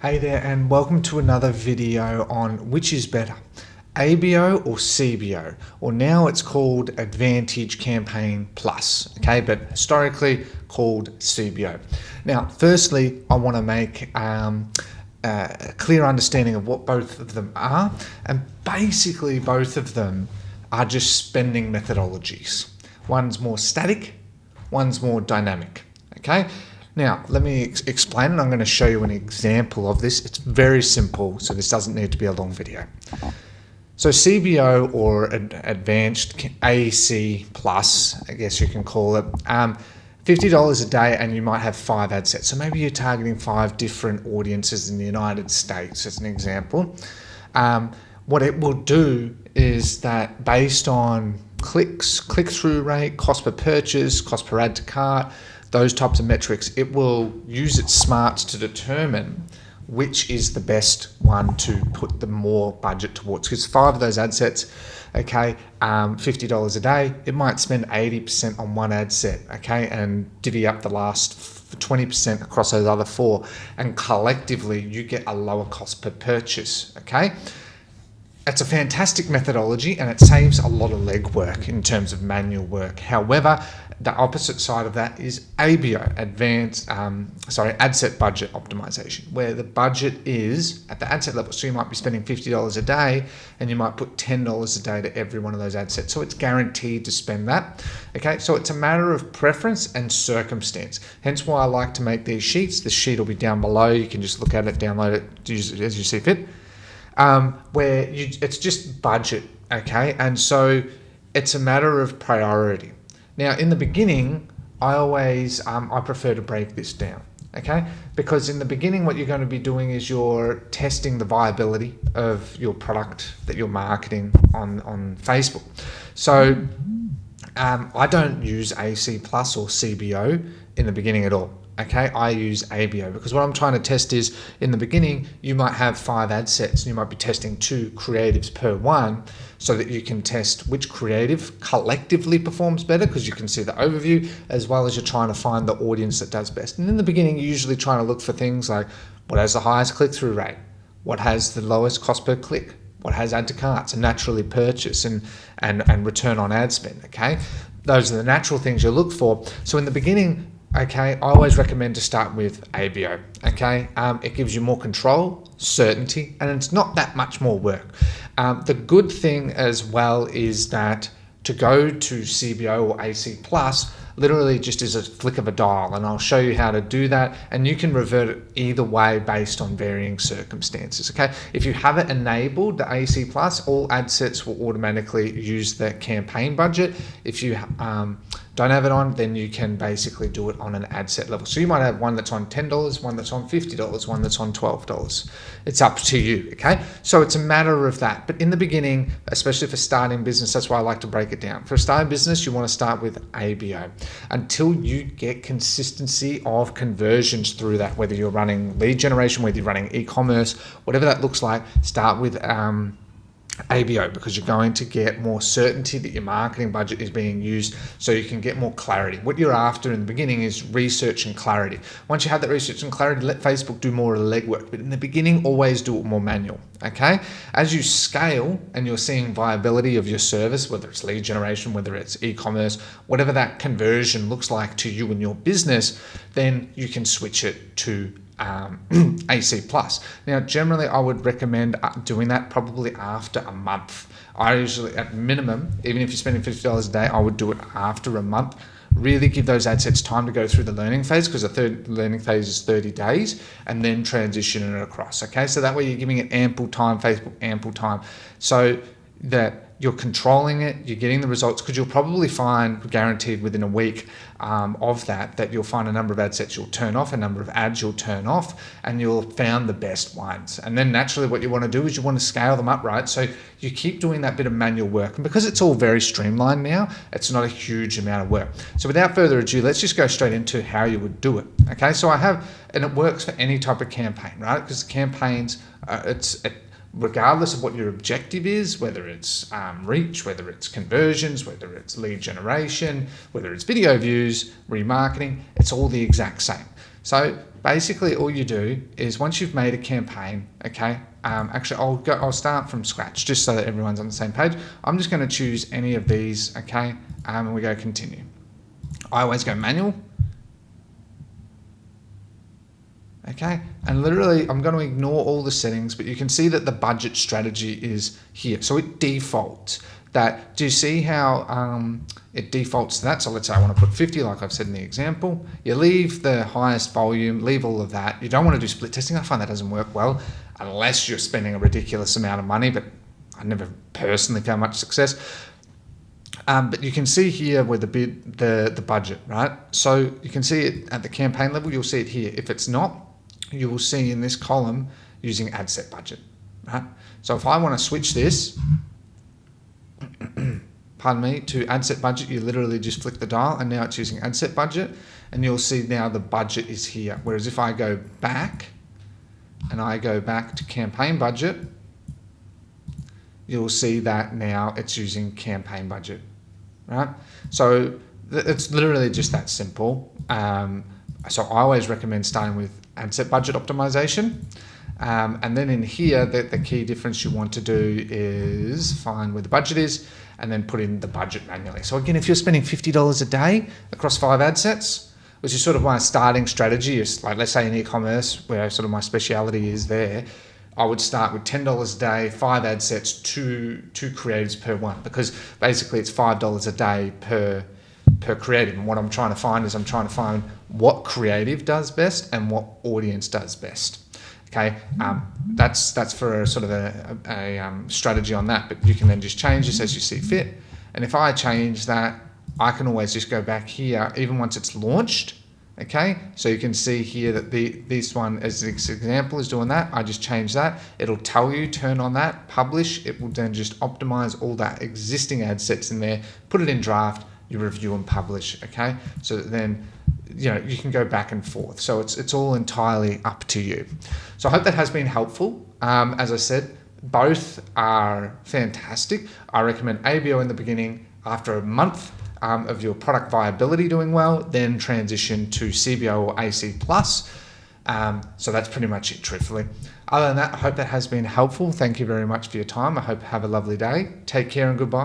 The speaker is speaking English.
Hey there, and welcome to another video on which is better, ABO or CBO, or now it's called Advantage Campaign Plus, okay, but historically called CBO. Now, firstly, I want to make a clear understanding of what both of them are, and basically both of them are just spending methodologies. One's more static, one's more dynamic, okay? Now, let me explain, and I'm going to show you an example of this. It's very simple, so this doesn't need to be a long video. So CBO, or Advanced AC Plus, I guess you can call it, $50 a day, and you might have 5 ad sets. So maybe you're targeting 5 different audiences in the United States, as an example. What it will do is that based on clicks, click-through rate, cost per purchase, cost per add to cart, those types of metrics, it will use its smarts to determine which is the best one to put the more budget towards. Because 5 of those ad sets, okay, $50 a day, it might spend 80% on one ad set, okay, and divvy up the last 20% across those other 4, and collectively you get a lower cost per purchase, okay? It's a fantastic methodology, and it saves a lot of legwork in terms of manual work. However, the opposite side of that is ABO, ad set budget optimization, where the budget is at the ad set level. So you might be spending $50 a day, and you might put $10 a day to every one of those ad sets. So it's guaranteed to spend that. Okay, so it's a matter of preference and circumstance. Hence why I like to make these sheets. The sheet will be down below. You can just look at it, download it, use it as you see fit. It's just budget, okay? And so it's a matter of priority. Now, in the beginning, I prefer to break this down, okay? Because in the beginning, what you're going to be doing is you're testing the viability of your product that you're marketing on Facebook. So I don't use AC Plus or CBO in the beginning at all. Okay, I use ABO because what I'm trying to test is, in the beginning, you might have 5 ad sets and you might be testing 2 creatives per one, so that you can test which creative collectively performs better, because you can see the overview, as well as you're trying to find the audience that does best. And in the beginning, you're usually trying to look for things like what has the highest click-through rate, what has the lowest cost per click, what has add to carts and naturally purchase and return on ad spend, okay? Those are the natural things you look for. So in the beginning, okay, I always recommend to start with ABO, okay? It gives you more control, certainty, and it's not that much more work. The good thing as well is that to go to CBO or AC Plus literally just is a flick of a dial, and I'll show you how to do that, and you can revert it either way based on varying circumstances, okay? If you have it enabled, the AC Plus, all ad sets will automatically use the campaign budget. If you don't have it on, then you can basically do it on an ad set level. So you might have one that's on $10, one that's on $50, one that's on $12. It's up to you, okay? So it's a matter of that. But in the beginning, especially for starting business, that's why I like to break it down. For a starting business, you want to start with ABO until you get consistency of conversions through that, whether you're running lead generation, whether you're running e-commerce, whatever that looks like, start with ABO, because you're going to get more certainty that your marketing budget is being used, so you can get more clarity. What you're after in the beginning is research and clarity. Once you have that research and clarity, let Facebook do more of the legwork, but in the beginning, always do it more manual, okay? As you scale and you're seeing viability of your service, whether it's lead generation, whether it's e-commerce, whatever that conversion looks like to you and your business, then you can switch it to AC Plus. Now, generally, I would recommend doing that probably after a month. I usually, at minimum, even if you're spending $50 a day, I would do it after a month. Really give those ad sets time to go through the learning phase, because the third learning phase is 30 days, and then transition it across, okay? So that way you're giving it ample time, Facebook ample time, so that you're controlling it, you're getting the results, because you'll probably find, guaranteed within a week of that you'll find a number of ad sets you'll turn off, a number of ads you'll turn off, and you'll found the best ones. And then naturally what you want to do is you want to scale them up, right? So you keep doing that bit of manual work. And because it's all very streamlined now, it's not a huge amount of work. So without further ado, let's just go straight into how you would do it. Okay, so and it works for any type of campaign, right? Because campaigns, regardless of what your objective is, whether it's reach, whether it's conversions, whether it's lead generation, whether it's video views, remarketing, it's all the exact same. So basically all you do is once you've made a campaign, okay, actually I'll start from scratch just so that everyone's on the same page. I'm just going to choose any of these, okay, and we go continue. I always go manual. Okay, and literally I'm going to ignore all the settings, but you can see that the budget strategy is here. So it defaults that. Do you see how it defaults to that? So let's say I want to put 50, like I've said in the example. You leave the highest volume, leave all of that. You don't want to do split testing. I find that doesn't work well unless you're spending a ridiculous amount of money, but I never personally found much success. But you can see here where the budget, right? So you can see it at the campaign level. You'll see it here. If it's not, you will see in this column using ad set budget, right? So if I want to switch this, pardon me, to ad set budget, you literally just flick the dial and now it's using ad set budget, and you'll see now the budget is here. Whereas if I go back and I go back to campaign budget, you'll see that now it's using campaign budget, right? So it's literally just that simple. So I always recommend starting with ad set budget optimization. And then in here, the key difference you want to do is find where the budget is and then put in the budget manually. So again, if you're spending $50 a day across 5 ad sets, which is sort of my starting strategy, is like, let's say in e-commerce, where sort of my speciality is there, I would start with $10 a day, 5 ad sets, two creatives per one, because basically it's $5 a day per creative. And what I'm trying to find is what creative does best and what audience does best. Okay, that's for a sort of a strategy on that, but you can then just change this as you see fit. And if I change that, I can always just go back here, even once it's launched. Okay, so you can see here that this one as an example is doing that. I just change that. It'll tell you, turn on that, publish. It will then just optimize all that existing ad sets in there, put it in draft, you review and publish. Okay, so then you can go back and forth. So it's all entirely up to you. So I hope that has been helpful. As I said, both are fantastic. I recommend ABO in the beginning. After a month of your product viability doing well, then transition to CBO or AC+. So that's pretty much it, truthfully. Other than that, I hope that has been helpful. Thank you very much for your time. I hope you have a lovely day. Take care and goodbye.